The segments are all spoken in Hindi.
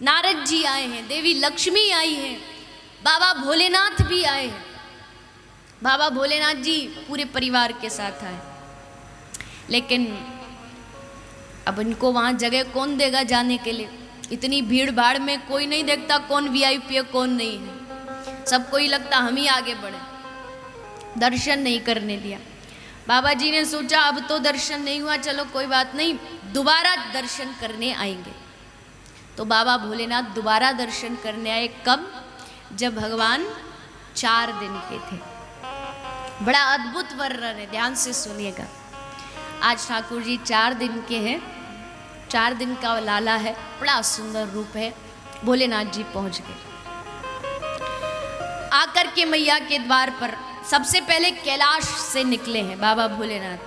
नारद जी आए हैं, देवी लक्ष्मी आई हैं, बाबा भोलेनाथ भी आए हैं। बाबा भोलेनाथ जी पूरे परिवार के साथ आए, लेकिन अब इनको वहाँ जगह कौन देगा जाने के लिए? इतनी भीड़ भाड़ में कोई नहीं देखता कौन वीआईपी है कौन नहीं है, सबको ही लगता हम ही आगे बढ़े। दर्शन नहीं करने दिया। बाबा जी ने सोचा अब तो दर्शन नहीं हुआ, चलो कोई बात नहीं, दोबारा दर्शन करने आएंगे। तो बाबा भोलेनाथ दोबारा दर्शन करने आए। कब? जब भगवान 4 दिन के थे। बड़ा अद्भुत वर्णन है, ध्यान से सुनिएगा। आज ठाकुर जी 4 दिन के हैं, 4 दिन का लाला है, बड़ा सुंदर रूप है। भोलेनाथ जी पहुंच गए। आकर के मैया के द्वार पर सबसे पहले कैलाश से निकले हैं बाबा भोलेनाथ।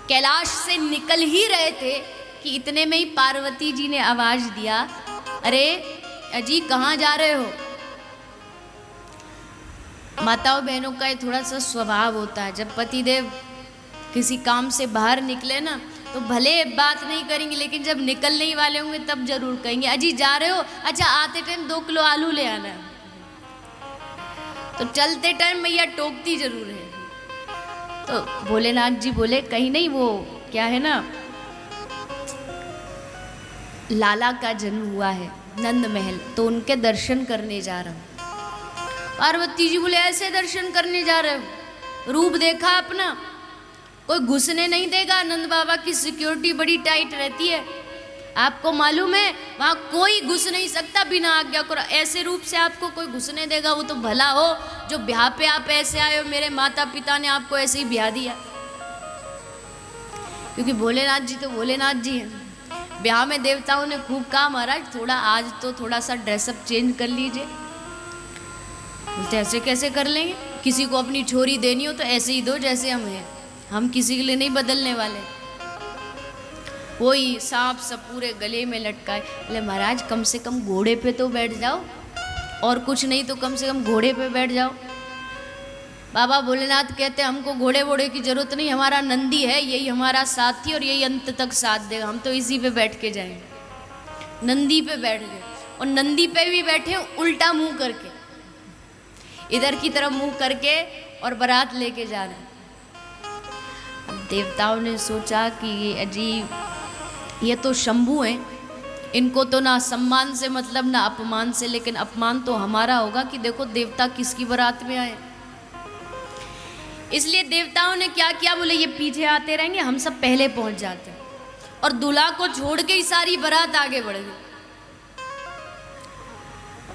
कैलाश से निकल ही रहे थे कि इतने में ही पार्वती जी ने आवाज दिया, अरे अजी कहाँ जा रहे हो? माताओं बहनों का ये थोड़ा सा स्वभाव होता है, जब पतिदेव किसी काम से बाहर निकले ना तो भले बात नहीं करेंगे, लेकिन जब निकलने ही वाले होंगे तब जरूर कहेंगे, अजी जा रहे हो? अच्छा आते टाइम 2 किलो आलू ले आना। तो चलते टाइम मैया टोकती जरूर है। तो भोलेनाथ जी बोले कहीं नहीं, वो क्या है ना, लाला का जन्म हुआ है नंद महल, तो उनके दर्शन करने जा रहा हूं। पार्वती जी बोले ऐसे दर्शन करने जा रहे हो? रूप देखा अपना? कोई घुसने नहीं देगा, नंद बाबा की सिक्योरिटी बड़ी टाइट रहती है, आपको मालूम है, वहाँ कोई घुस नहीं सकता बिना आज्ञा को। ऐसे रूप से आपको कोई घुसने देगा वो तो भला हो जो ब्याह पे आप ऐसे आए हो, मेरे माता पिता ने आपको ऐसे ही ब्याह दिया। क्योंकि भोलेनाथ जी तो भोलेनाथ जी हैं। ब्याह में देवताओं ने खूब कहा महाराज थोड़ा आज तो थोड़ा सा ड्रेसअप चेंज कर लीजिए। बोलते ऐसे कैसे कर लेंगे? किसी को अपनी छोरी देनी हो तो ऐसे ही दो जैसे हम हैं, हम किसी के लिए नहीं बदलने वाले। वही सांप सब पूरे गले में लटकाए। बोले महाराज कम से कम घोड़े पे तो बैठ जाओ, और कुछ नहीं तो कम से कम घोड़े पे बैठ जाओ। बाबा भोलेनाथ कहते हैं हमको घोड़े वोड़े की जरूरत नहीं, हमारा नंदी है, यही हमारा साथी और यही अंत तक साथ देगा, हम तो इसी पे बैठ के जाएंगे। नंदी पे बैठ गए, और नंदी पे भी बैठे उल्टा मुंह करके, इधर की तरफ मुंह करके, और बारात लेके जा रहे हैं। देवताओं ने सोचा कि ये अजीब, ये तो शंभू हैं, इनको तो ना सम्मान से मतलब ना अपमान से, लेकिन अपमान तो हमारा होगा कि देखो देवता किसकी बारात में आए। इसलिए देवताओं ने क्या किया, बोले ये पीछे आते रहेंगे, हम सब पहले पहुंच जाते हैं, और दूल्हा को छोड़ के ही सारी बारात आगे बढ़ गई।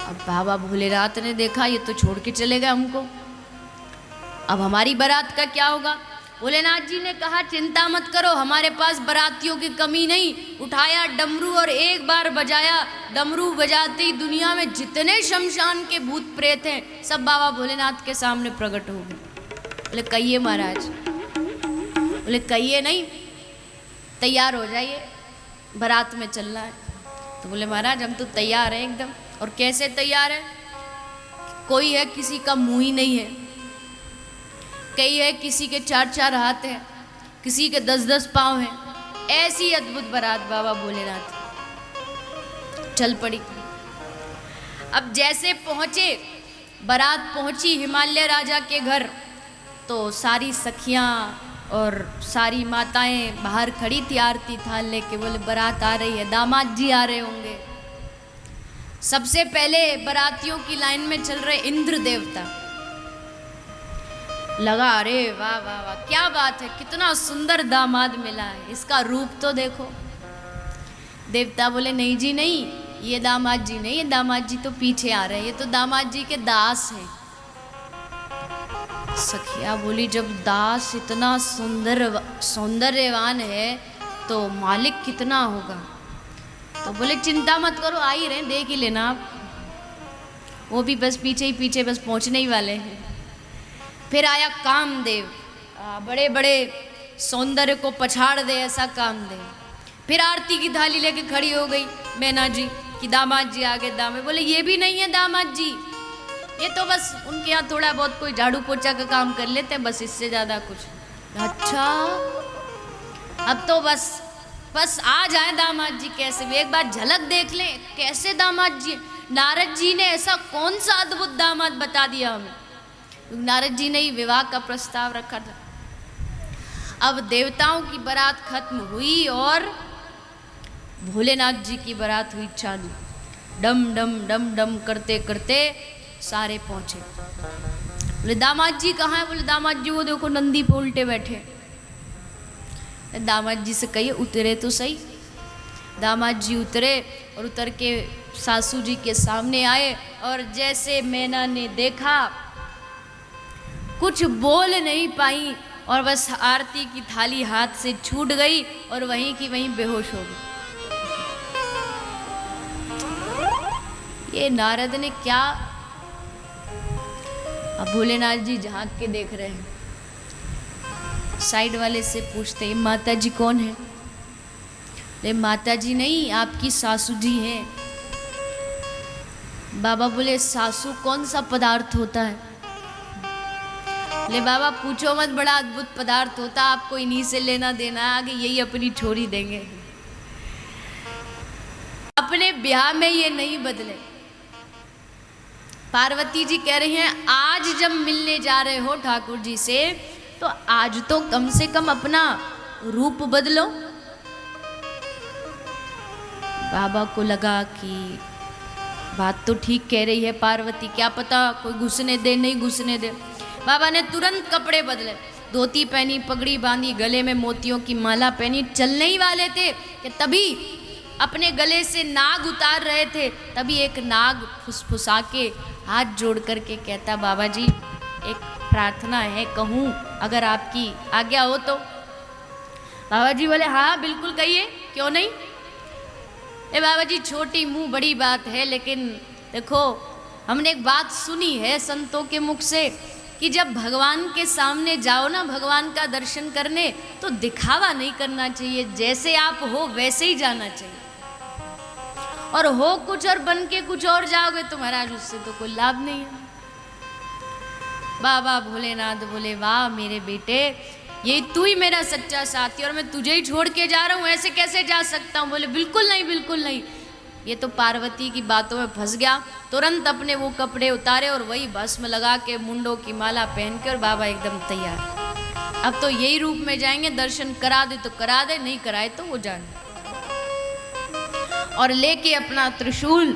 अब बाबा भोलेनाथ ने देखा ये तो छोड़ के चले गए हमको, अब हमारी बारात का क्या होगा? भोलेनाथ जी ने कहा चिंता मत करो, हमारे पास बारातियों की कमी नहीं। उठाया डमरू और एक बार बजाया, डमरू बजाते ही दुनिया में जितने शमशान के भूत प्रेत हैं सब बाबा भोलेनाथ के सामने प्रकट हो गए। बोले कहिए महाराज, बोले कहिए नहीं, तैयार हो जाइए, बारात में चलना है। तो बोले महाराज हम तो तैयार हैं एकदम। और कैसे तैयार है? कोई है किसी का मुंह ही नहीं है, कई है किसी के 4-4 हाथ हैं, किसी के 10-10 पाँव हैं। ऐसी अद्भुत बारात बाबा भोलेनाथ चल पड़ी। अब जैसे पहुँचे, बारात पहुँची हिमालय राजा के घर, तो सारी सखियाँ और सारी माताएं बाहर खड़ी थी आरती थाल लेके। बोले बारात आ रही है, दामाद जी आ रहे होंगे। सबसे पहले बारातियों की लाइन में चल रहे इंद्र देवता। लगा अरे वाह वाह वाह क्या बात है, कितना सुंदर दामाद मिला है, इसका रूप तो देखो। देवता बोले नहीं जी नहीं, ये दामाद जी नहीं, ये दामाद जी तो पीछे आ रहे हैं, ये तो दामाद जी के दास हैं। सखिया बोली जब दास इतना सौंदर्यवान है तो मालिक कितना होगा? तो बोले चिंता मत करो, आ ही रहे, देख ही लेना आप, वो भी बस पीछे ही पीछे बस पहुंचने ही वाले हैं। फिर आया कामदेव, बड़े बड़े सौंदर्य को पछाड़ दे ऐसा कामदेव। फिर आरती की थाली लेके खड़ी हो गई मैना जी कि दामाद जी आ गए। दामाद बोले ये भी नहीं है दामाद जी, ये तो बस उनके यहाँ थोड़ा बहुत कोई झाड़ू पोछा का काम कर लेते हैं, बस इससे ज़्यादा कुछ। अच्छा अब तो बस बस आ जाए दामाद जी कैसे भी, एक बार झलक देख लें कैसे दामाद जी। नारद जी ने ऐसा कौन सा अद्भुत दामाद बता दिया हमें, नारद जी ने ही विवाह का प्रस्ताव रखा था। अब देवताओं की बारात खत्म हुई और भोलेनाथ जी की बारात हुई चालू। डम डम डम डम करते करते सारे पहुंचे। बोले दामाद जी कहाँ है? बोले दामाद जी वो देखो नंदी पे उल्टे बैठे। दामाद जी से कहिए उतरे तो सही। दामाद जी उतरे और उतर के सासू जी के सामने आए और जैसे मैना ने देखा कुछ बोल नहीं पाई और बस आरती की थाली हाथ से छूट गई और वहीं की वहीं बेहोश हो गई। ये नारद ने क्या, अब भोलेनाथ जी झांक के देख रहे हैं। साइड वाले से पूछते हैं माता जी कौन है? ले माता जी नहीं, आपकी सासू जी हैं। बाबा बोले सासू कौन सा पदार्थ होता है? ले बाबा पूछो मत, बड़ा अद्भुत पदार्थ होता, आपको इन्हीं से लेना देना, आगे यही अपनी छोरी देंगे। अपने ब्याह में ये नहीं बदले। पार्वती जी कह रही हैं आज जब मिलने जा रहे हो ठाकुर जी से तो आज तो कम से कम अपना रूप बदलो। बाबा को लगा कि बात तो ठीक कह रही है पार्वती, क्या पता कोई घुसने दे नहीं घुसने दे। बाबा ने तुरंत कपड़े बदले, धोती पहनी, पगड़ी बांधी, गले में मोतियों की माला पहनी। चलने ही वाले थे कि तभी अपने गले से नाग उतार रहे थे, तभी एक नाग फुसफुसा के हाथ जोड़ करके कहता बाबा जी एक प्रार्थना है, कहूँ अगर आपकी आज्ञा हो तो। बाबा जी बोले हाँ बिल्कुल कहिए, क्यों नहीं। ए बाबा जी छोटी मुंह बड़ी बात है, लेकिन देखो हमने एक बात सुनी है संतों के मुख से कि जब भगवान के सामने जाओ ना भगवान का दर्शन करने तो दिखावा नहीं करना चाहिए, जैसे आप हो वैसे ही जाना चाहिए। और हो कुछ और बन के कुछ और जाओगे तो महाराज उससे तो कोई लाभ नहीं है। बाबा भोलेनाथ बोले वाह मेरे बेटे, ये तू ही मेरा सच्चा साथी और मैं तुझे ही छोड़ के जा रहा हूँ, ऐसे कैसे जा सकता हूँ। बोले बिल्कुल नहीं बिल्कुल नहीं। ये तो पार्वती की बातों में फंस गया। तुरंत अपने वो कपड़े उतारे और वही भस्म लगा के मुंडों की माला पहन के और बाबा एकदम तैयार। अब तो यही रूप में जाएंगे, दर्शन करा दे तो करा दे, नहीं कराए तो वो जाने। और लेके अपना त्रिशूल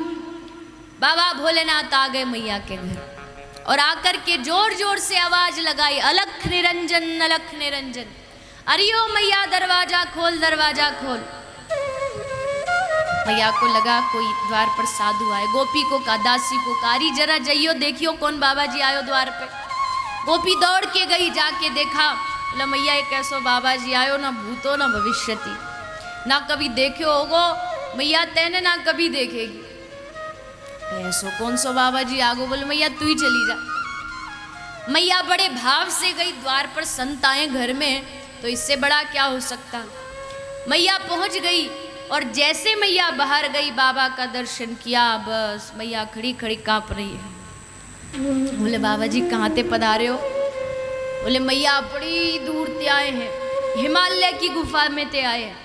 बाबा भोलेनाथ आ गए मैया के घर और आकर के जोर जोर से आवाज लगाई अलख निरंजन अलख निरंजन, अरियो मैया दरवाजा खोल दरवाजा खोल। मैया को लगा कोई द्वार पर साधु आए, गोपी को कहा दासी को कारी जरा जाइयो देखियो कौन बाबा जी आयो द्वार पे। गोपी दौड़ के गई, जाके देखा, बोला मैया एक ऐसो बाबा जी आयो ना भूतो ना भविष्यति, ना कभी देखो होगो मैया तेने ना कभी देखेगी। ऐसो कौन सो बाबा जी आगो? बोले मैया तू ही चली जा। मैया बड़े भाव से गई, द्वार पर संत आए घर में तो इससे बड़ा क्या हो सकता। मैया पहुंच गई और जैसे मैया बाहर गई बाबा का दर्शन किया, बस मैया खड़ी खड़ी कांप रही है। बोले बाबा जी कहाँ ते पधारे हो? बोले मैया बड़ी दूर ते आए हैं, हिमालय की गुफा में ते आए हैं।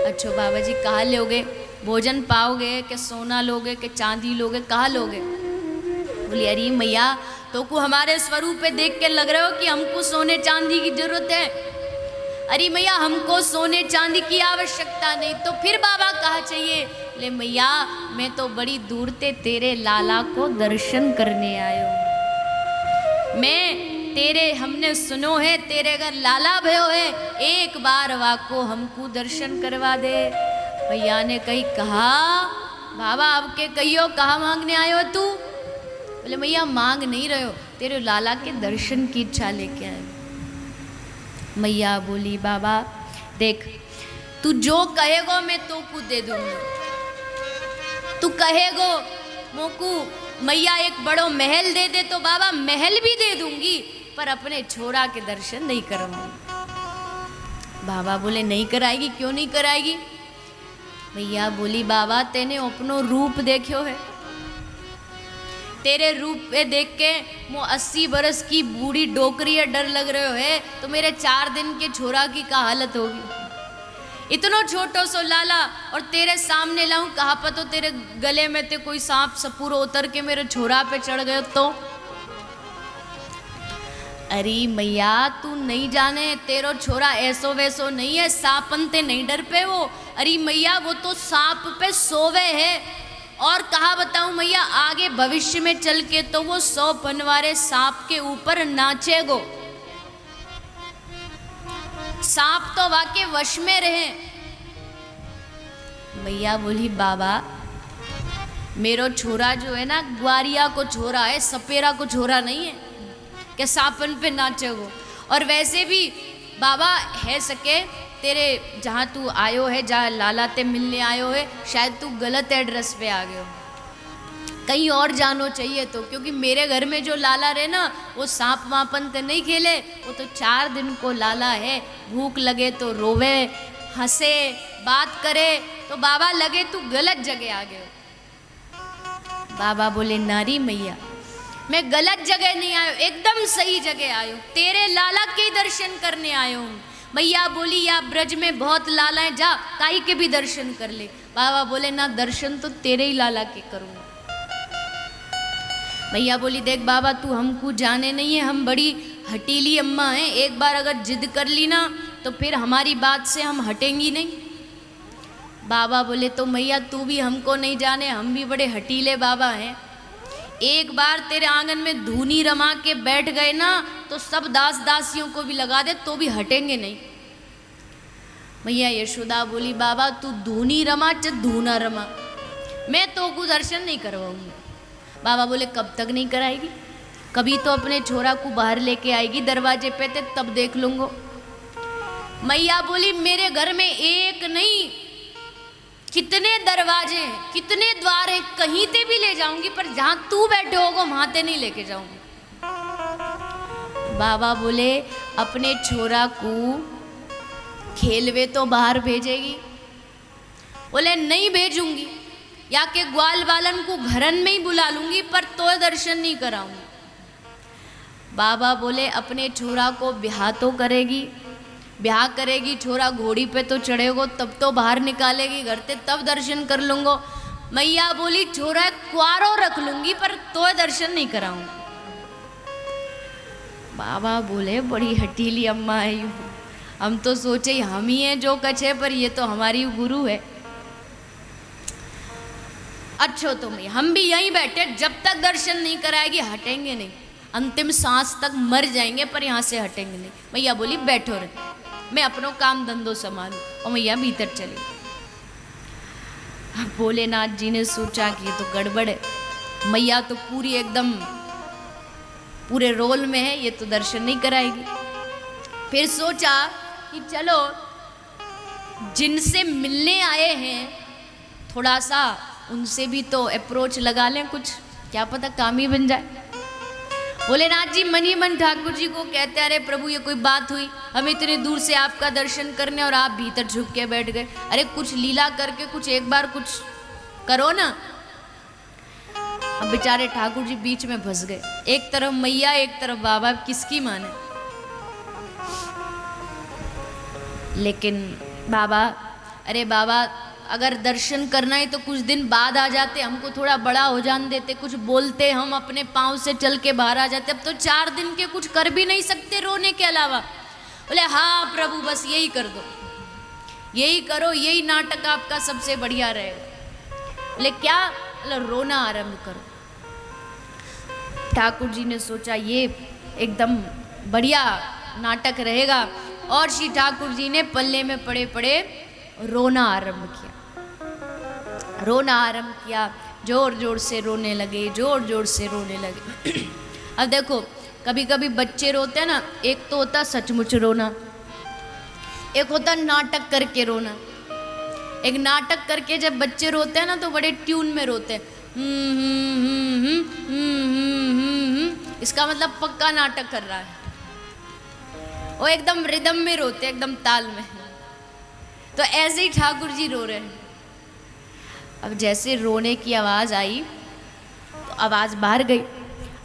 अच्छा बाबा जी कहाँ लोगे? भोजन पाओगे कि सोना लोगे कि चांदी लोगे, कहाँ लोगे? बोली अरे मैया तो को हमारे स्वरूप पे देख के लग रहे हो कि हमको सोने चांदी की जरूरत है। अरे मैया हमको सोने चांदी की आवश्यकता नहीं, तो फिर बाबा कहाँ चाहिए? ले मैया मैं तो बड़ी दूर ते तेरे लाला को दर्शन करने आयो, मैं तेरे हमने सुनो है तेरे घर लाला भयो है, एक बार वाको हमको दर्शन करवा दे। भैया ने कहा बाबा आपके कहियो कहाँ मांगने आयो तू? बोले मैया मांग नहीं रहे हो, तेरे लाला के दर्शन की इच्छा लेके आए। मैया बोली बाबा देख तू जो कहेगो मैं तो को दे दूंगी, तू कहेगो मोकू मैया एक बड़ो महल दे दे तो बाबा महल भी दे दूंगी, पर अपने छोरा के दर्शन नहीं कराऊंगी। बाबा बोले नहीं कराएगी? क्यों नहीं कराएगी? मैया बोली बाबा तेने अपनो रूप देखो है, तेरे रूप पे देख के मो 80 बरस की बूढ़ी डोकरी है डर लग रहे हो है, तो मेरे 4 दिन के छोरा की क्या हालत होगी। इतनो छोटो सो लाला और तेरे सामने लाऊं, कहा पतो तेरे गले में ते कोई सांप सपूरो उतर के मेरे छोरा पे चढ़ गयो तो। अरे मैया तू नहीं जाने, तेरो छोरा ऐसो वैसो नहीं है, सांपन ते नहीं डर पे वो। अरे मैया वो तो सांप पे सोवे है। और कहा बताऊं मैया, आगे भविष्य में चल के तो वो 100 बनवारे सांप के ऊपर नाचेगो। सांप तो वाके वश में रहे। मैया बोली बाबा मेरो छोरा जो है ना ग्वारिया को छोरा है, सपेरा को छोरा नहीं है कि सांपन पे नाचेगो। और वैसे भी बाबा है सके तेरे जहाँ तू आयो है, जहाँ लाला ते मिलने आयो है, शायद तू गलत एड्रेस पे आ गए हो, कहीं और जानो चाहिए तो। क्योंकि मेरे घर में जो लाला रहे ना वो सांप वापन ते नहीं खेले, वो तो 4 दिन को लाला है। भूख लगे तो रोवे, हंसे, बात करे, तो बाबा लगे तू गलत जगह आ गए हो। बाबा बोले नारी मैया मैं गलत जगह नहीं आयो, एकदम सही जगह आयो, तेरे लाला के दर्शन करने आयो हूँ। मैया बोली या ब्रज में बहुत लाला है, जा काई के भी दर्शन कर ले। बाबा बोले ना दर्शन तो तेरे ही लाला के करूँगा। मैया बोली देख बाबा तू हमको जाने नहीं है, हम बड़ी हटीली अम्मा हैं, एक बार अगर जिद कर ली ना तो फिर हमारी बात से हम हटेंगी नहीं। बाबा बोले तो मैया तू भी हमको नहीं जाने, हम भी बड़े हटीले बाबा हैं। एक बार तेरे आंगन में धूनी रमा के बैठ गए ना तो सब दास दासियों को भी लगा दे तो भी हटेंगे नहीं। मैया यशोदा बोली बाबा तू धूनी रमा चाहे धूना रमा, मैं तो को दर्शन नहीं करवाऊंगी। बाबा बोले कब तक नहीं कराएगी, कभी तो अपने छोरा को बाहर लेके आएगी दरवाजे पे ते तब देख लूंगो। मैया बोली मेरे घर में एक नहीं कितने दरवाजे हैं, कितने द्वार हैं, कहीं ते भी ले जाऊंगी, पर जहां तू बैठे होगा वहां ते नहीं लेके जाऊंगी। बाबा बोले अपने छोरा को खेलवे तो बाहर भेजेगी? बोले नहीं भेजूंगी, या के ग्वाल वालन को घरन में ही बुला लूंगी, पर तो दर्शन नहीं कराऊंगी। बाबा बोले अपने छोरा को ब्याह तो करेगी, ब्याह करेगी, छोरा घोड़ी पे तो चढ़ेगो तब तो बाहर निकालेगी घर से, तब दर्शन कर लूंगो। मैया बोली छोरा क्वारो रख लूंगी पर तो दर्शन नहीं कराऊंगी। बाबा बोले बड़ी हटीली अम्मा है यू, हम तो सोचे हम ही हैं जो कछ है, पर ये तो हमारी गुरु है। अच्छो तो मैं हम भी यहीं बैठे, जब तक दर्शन नहीं कराएगी हटेंगे नहीं, अंतिम सांस तक मर जाएंगे पर यहाँ से हटेंगे नहीं। मैया बोली बैठो रे, मैं अपनो काम धंधो संभालू। और मैया भीतर चली। भोलेनाथ जी ने सोचा कि ये तो गड़बड़ है, मैया तो पूरी एकदम पूरे रोल में है, ये तो दर्शन नहीं कराएगी। फिर सोचा कि चलो जिनसे मिलने आए हैं थोड़ा सा उनसे भी तो अप्रोच लगा लें, कुछ क्या पता काम ही बन जाए। भोलेनाथ जी मन ही मन ठाकुर जी को कहते अरे प्रभु ये कोई बात हुई, हम इतने दूर से आपका दर्शन करने और आप भीतर झुक के बैठ गए, अरे कुछ लीला करके कुछ एक बार कुछ करो ना। अब बेचारे ठाकुर जी बीच में फंस गए, एक तरफ मैया एक तरफ बाबा, किसकी माने। लेकिन बाबा अरे बाबा अगर दर्शन करना है तो कुछ दिन बाद आ जाते, हमको थोड़ा बड़ा हो जाने देते, कुछ बोलते, हम अपने पाँव से चल के बाहर आ जाते। अब तो 4 दिन के कुछ कर भी नहीं सकते रोने के अलावा। बोले हाँ प्रभु बस यही कर दो, यही करो, यही नाटक आपका सबसे बढ़िया रहेगा। बोले क्या? बोले रोना आरंभ करो। ठाकुर जी ने सोचा ये एकदम बढ़िया नाटक रहेगा, और श्री ठाकुर जी ने पल्ले में पड़े पड़े रोना आरंभ किया। रोना आरंभ किया, जोर जोर से रोने लगे, जोर जोर से रोने लगे। अब देखो कभी कभी बच्चे रोते हैं ना, एक तो होता सचमुच रोना, एक होता नाटक करके रोना। एक नाटक करके जब बच्चे रोते हैं ना तो बड़े ट्यून में रोते हैं, इसका मतलब पक्का नाटक कर रहा है। वो एकदम रिदम में रोते, एकदम ताल में। तो ऐसे ही ठाकुर जी रो रहे हैं। अब जैसे रोने की आवाज़ आई तो आवाज़ बाहर गई।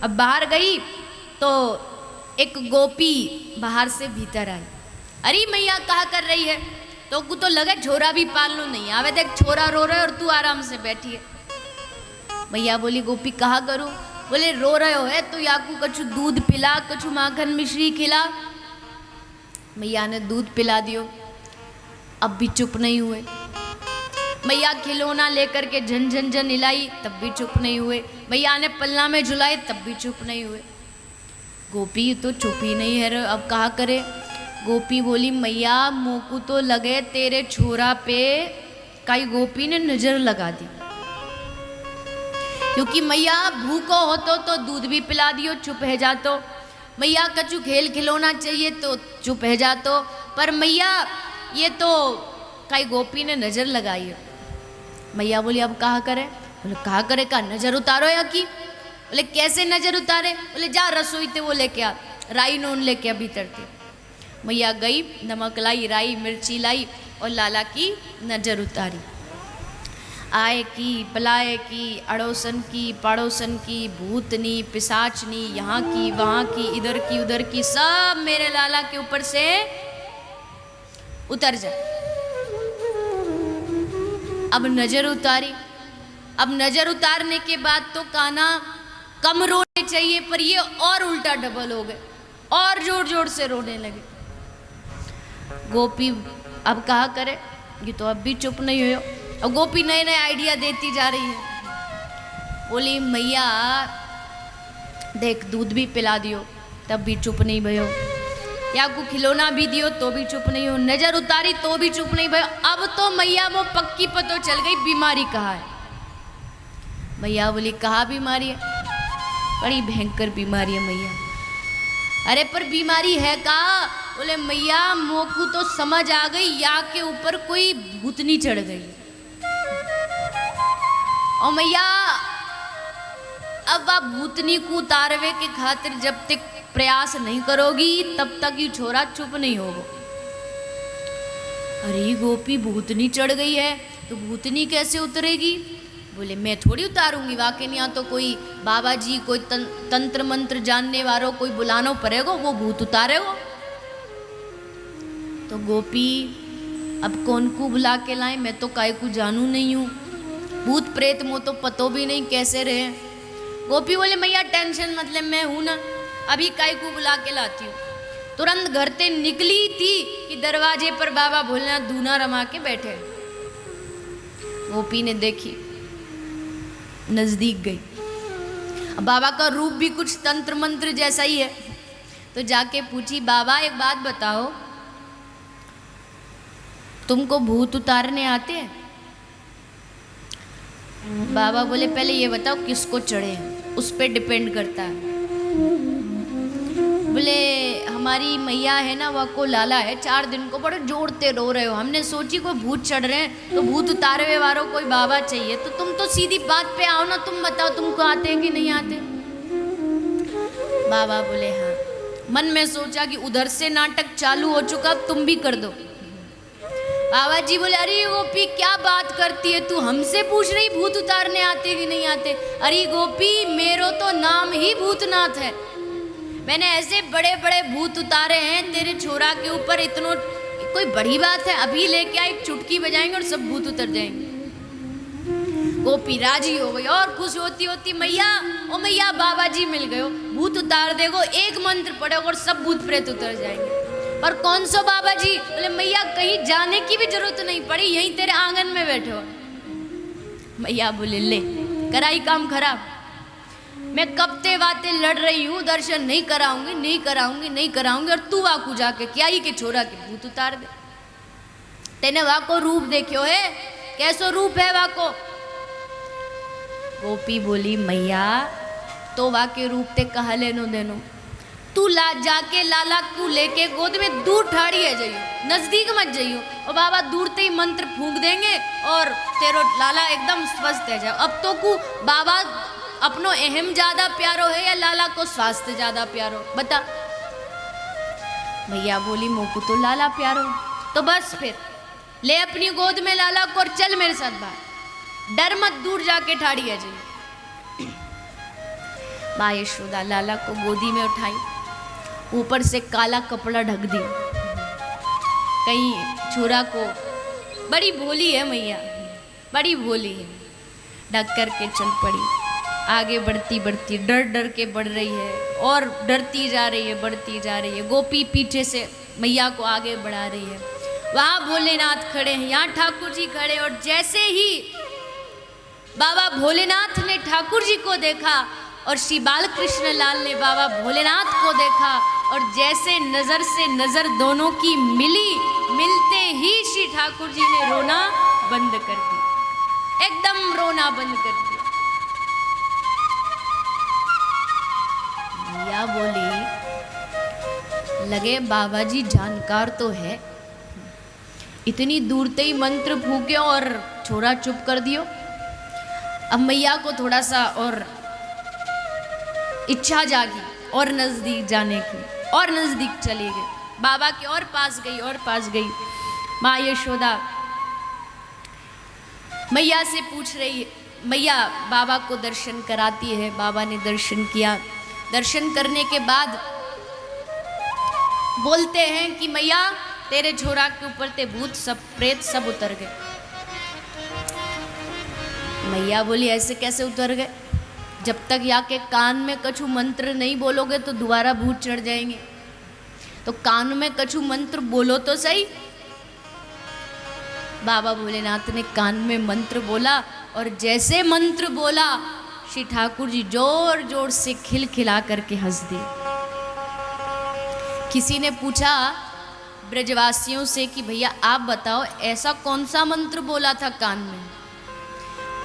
अब बाहर गई तो एक गोपी बाहर से भीतर आई। अरे मैया कहा कर रही है? तो को तो लगे छोरा भी पाल लो, नहीं आवे देख छोरा रो रहे और तू आराम से बैठी है। मैया बोली गोपी कहा करूं? बोले रो रहे हो है तो याकू कछु दूध पिला, कछु माखन मिश्री खिला। मैया ने दूध पिला दियो, अब भी चुप नहीं हुए। मैया खिलौना लेकर के झन झन झन हिलाई, तब भी चुप नहीं हुए। मैया ने पल्ला में झुलाए, तब भी चुप नहीं हुए। गोपी तो चुप ही नहीं है, अब कहा करे। गोपी बोली मैया मोकू तो लगे तेरे छोरा पे काई गोपी ने नजर लगा दी, क्योंकि मैया भूखो हो तो दूध भी पिला दियो, चुप है जातो। मैया कछु खेल खिलौना चाहिए तो चुप है जातो, पर मैया ये तो काई गोपी ने नजर लगाई है। मैया बोली अब कहा करे? बोले कहा करे का नजर उतारो या की? बोले कैसे नजर उतारे? बोले जा रसोई ते वो लेके आ, राई नून लेके आ भीतर थे। मैया गई, नमक लाई, राई मिर्ची लाई और लाला की नजर उतारी। आए की, पलाए की, अड़ोसन की, पड़ोसन की, भूतनी, पिशाचनी, यहाँ की, वहाँ की, इधर की, उधर की, सब मेरे लाला के ऊपर से उतर जाए। अब नजर उतारी। अब नजर उतारने के बाद तो कान्हा कम रोने चाहिए, पर ये और उल्टा डबल हो गए और जोर जोर से रोने लगे। गोपी अब कहा करे, ये तो अब भी चुप नहीं हुए। और गोपी नए नए आइडिया देती जा रही है। बोली मैया देख दूध भी पिला दियो, तब भी चुप नहीं भयो, या को खिलौना भी दियो तो भी चुप नहीं हो, नजर उतारी तो भी चुप नहीं भयो। अब तो मैया वो पक्की पतो चल गई बीमारी कहाँ है। मैया बोली कहाँ बीमारी है? बड़ी भयंकर बीमारी है मैया। अरे पर बीमारी है कहाँ? बोले मैया मोकू तो समझ आ गई या के ऊपर कोई भूतनी चढ़ गई। और मैया अब आप भूतनी को उतारवे के खातिर जब तक प्रयास नहीं करोगी तब तक ये छोरा चुप नहीं होगा। अरे गोपी भूतनी चढ़ गई है तो भूतनी कैसे उतरेगी? बोले मैं थोड़ी उतारूंगी, वाकई नहीं तो कोई बाबा जी कोई तंत्र मंत्र जानने वालों कोई बुलाना पड़ेगा, वो भूत उतारेगा। तो गोपी अब कौन को बुला के लाए? मैं तो काय को जानू नहीं हूँ, भूत प्रेत मो तो पतो भी नहीं कैसे रहे। गोपी बोले मैया टेंशन मतलब मैं हूं ना, अभी काय को बुला के लाती हूँ। तुरंत घर से निकली थी कि दरवाजे पर बाबा भोलेनाथ धूना रमा के बैठे। गोपी ने देखी, नजदीक गई। अब बाबा का रूप भी कुछ तंत्र मंत्र जैसा ही है, तो जाके पूछी बाबा एक बात बताओ, तुमको भूत उतारने आते हैं? बाबा बोले पहले ये बताओ किसको चढ़े, उस पे डिपेंड करता है। बोले हमारी मैया है ना, वह को लाला है, 4 दिन को बड़े जोड़ते रो रहे हो, हमने सोची कोई भूत चढ़ रहे हैं तो भूत उतारवे वालों कोई बाबा चाहिए, तो तुम तो सीधी बात पे आओ ना, तुम बताओ तुमको आते हैं कि नहीं आते? बाबा बोले हाँ। मन में सोचा कि उधर से नाटक चालू हो चुका, तुम भी कर दो। बाबा जी बोले अरे गोपी क्या बात करती है तू, हमसे पूछ रही भूत उतारने आते कि नहीं आते? अरे गोपी मेरो तो नाम ही भूतनाथ है, मैंने ऐसे बड़े बड़े भूत उतारे हैं तेरे छोरा के ऊपर, इतनो कोई बड़ी बात है? अभी लेके आए, चुटकी बजाएंगे और सब भूत उतर जाएंगे। गोपी राजी हो गई और खुश होती होती मैया ओ मैया बाबा जी मिल गए हो, भूत उतार देगो, एक मंत्र पड़ेगा और सब भूत प्रेत उतर जाएंगे। पर कौन सो बाबा जी? बोले मैया कहीं जाने की भी जरूरत नहीं पड़ी, यहीं तेरे आंगन में बैठे हो। मैया बोले ले कराई काम खराब, मैं कब ते बातें लड़ रही हूँ, दर्शन नहीं कराऊंगी नहीं कराऊंगी नहीं कराऊंगी, और तू वाकू जाके क्या ही के छोरा के भूत उतार दे। तेने वाको रूप देखियो है, कैसो रूप है वाको? गोपी बोली मैया तो वाके रूप ते कहा लेनो देनो, तू जाके लाला को लेके गोद में दूर ठाड़ी है जाइयो, नजदीक मत जाइयो, और बाबा दूर ते ही मंत्र फूंक देंगे और तेरो लाला एकदम स्वस्थ है जाओ। अब तो को बाबा अपनो अहम ज्यादा प्यारो है या लाला को स्वास्थ्य ज्यादा प्यारो बता? मैया बोली मोकू तो लाला प्यारो, तो बस फिर ले अपनी गोद में लाला को और चल मेरे साथ बाहर, डर मत, दूर जाके ठाड़ी है जी। माँ यशोदा लाला को गोदी में उठाई, ऊपर से काला कपड़ा ढक दी, कहीं छोरा को, बड़ी भोली है मैया, बड़ी भोली है, ढक कर के चल पड़ी। आगे बढ़ती बढ़ती डर डर के बढ़ रही है और डरती जा रही है, बढ़ती जा रही है। गोपी पीछे से मैया को आगे बढ़ा रही है। वहाँ भोलेनाथ खड़े हैं, यहाँ ठाकुर जी खड़े। और जैसे ही बाबा भोलेनाथ ने ठाकुर जी को देखा और श्री बालकृष्ण लाल ने बाबा भोलेनाथ को देखा, और जैसे नजर से नजर दोनों की मिली, मिलते ही श्री ठाकुर जी ने रोना बंद कर दिया, एकदम रोना बंद कर दिया। मैया बोली, लगे बाबा जी जानकार तो है, इतनी दूर ते ही मंत्र फूके और छोरा चुप कर दियो। अब मैया को थोड़ा सा और इच्छा जागी और नजदीक जाने की, और नजदीक चली गई, बाबा के और पास गई और पास गई। माँ यशोदा मैया से पूछ रही है, मैया बाबा को दर्शन कराती है। बाबा ने दर्शन किया, दर्शन करने के बाद बोलते हैं कि मैया तेरे छोरा के ऊपर ते भूत सब प्रेत सब उतर गए। मैया बोली, ऐसे कैसे उतर गए? जब तक या के कान में कछु मंत्र नहीं बोलोगे तो दोबारा भूत चढ़ जाएंगे, तो कान में कछु मंत्र बोलो तो सही। बाबा भोलेनाथ ने कान में मंत्र बोला, और जैसे मंत्र बोला श्री ठाकुर जी जोर जोर से खिलखिला करके हंस दिए। किसी ने पूछा ब्रजवासियों से कि भैया आप बताओ ऐसा कौन सा मंत्र बोला था कान में?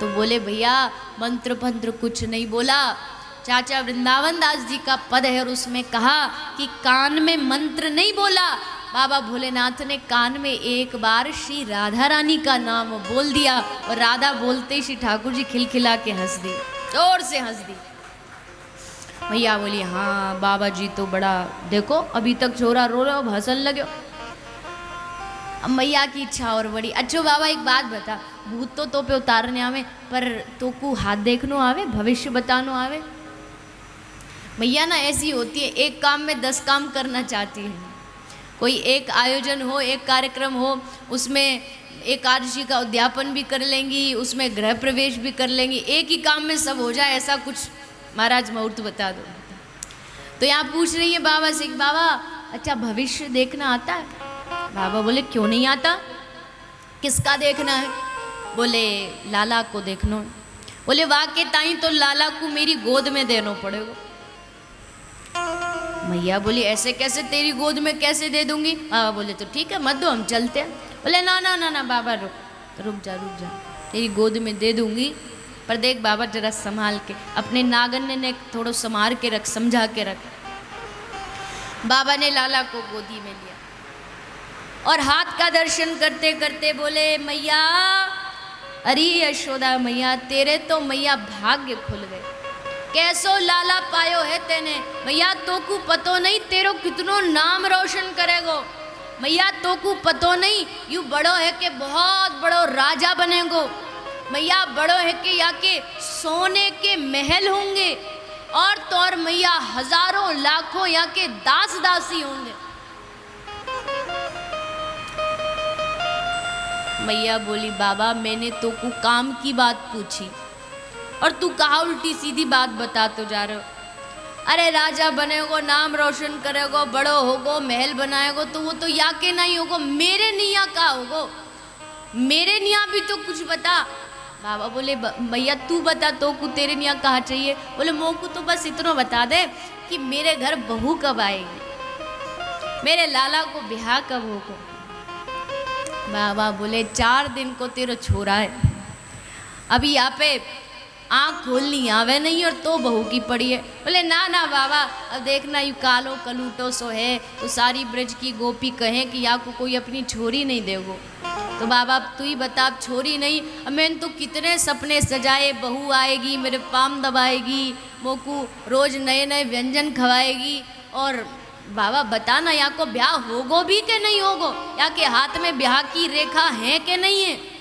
तो बोले, भैया मंत्र पंत्र कुछ नहीं बोला, चाचा वृंदावन दास जी का पद है और उसमें कहा कि कान में मंत्र नहीं बोला। बाबा भोलेनाथ ने कान में एक बार श्री राधा रानी का नाम बोल दिया, और राधा बोलते ही श्री ठाकुर जी खिलखिला के हंस दी, जोर से हंस दी। भैया बोली, हाँ बाबा जी तो बड़ा, देखो अभी तक छोरा रो रहे हो, हंसन लगे। अब मैया की इच्छा और बड़ी, अच्छो बाबा एक बात बता, भूत तो पे उतारने आवे पर तो को हाथ देखनो आवे, भविष्य बतानो आवे? मैया ना ऐसी होती है, एक काम में 10 काम करना चाहती है। कोई एक आयोजन हो, एक कार्यक्रम हो, उसमें एकादशी का उद्यापन भी कर लेंगी, उसमें गृह प्रवेश भी कर लेंगी, एक ही काम में सब हो जाए, ऐसा कुछ महाराज मुहूर्त बता दो। तो यहाँ पूछ रही है बाबा से, बाबा अच्छा भविष्य देखना आता है? बाबा बोले, क्यों नहीं आता? किसका देखना है? बोले, लाला को देखना। बोले, वाह के ताई तो लाला को मेरी गोद में देना पड़ेगा। मैया बोली, ऐसे कैसे, तेरी गोद में कैसे दे दूंगी? बाबा बोले, तो ठीक है मत दो, हम चलते हैं। बोले, ना ना ना ना बाबा रुक जा, तेरी गोद में दे दूंगी, पर देख बाबा जरा संभाल के, अपने नागन ने थोड़ा संभाल के रख, समझा के रख। बाबा ने लाला को गोदी में लिया और हाथ का दर्शन करते करते बोले, मैया, अरे यशोदा मैया, तेरे तो मैया भाग्य खुल गए, कैसो लाला पायो है तेने। मैया तो को पतो नहीं तेरो कितनो नाम रोशन करेगो। मैया तो को पतो नहीं यू बड़ो है के बहुत बड़ो राजा बनेगो। मैया बड़ो है के या के सोने के महल होंगे, और तो और मैया हजारों लाखों या के दास दासी होंगे। मैया बोली, बाबा मैंने तो को काम की बात पूछी और तू कहा उल्टी सीधी बात बता तो जा रहे हो। अरे राजा बनेगो, नाम रोशन करेगो, बड़ो होगो, महल बनाएगो, तो वो तो या के नहीं होगो, मेरे निया का होगो, मेरे निया भी तो कुछ बता। बाबा बोले, भैया तू बता तो को तेरे निया कहाँ चाहिए? बोले, मो को तो बस इतना बता दे कि मेरे घर बहू कब आएगी, मेरे लाला को ब्याह कब होगा। बाबा बोले, 4 दिन को तेरा छोरा है, अभी यहाँ पे आँख खोलनी आवे नहीं और तो बहू की पड़ी है। बोले, ना ना बाबा, अब देखना यू कालो कलूटो सो है, तो सारी ब्रज की गोपी कहें कि यहाँ को कोई अपनी छोरी नहीं देगो। तो बाबा अब तू ही बता, अब छोरी नहीं, अब मैंने तो कितने सपने सजाए, बहू आएगी, मेरे पाम दबाएगी, मोकू रोज नए नए व्यंजन खवाएगी, और बाबा बताना यहाँ को ब्याह होगो भी के नहीं होगो, या के हाथ में ब्याह की रेखा है कि नहीं है?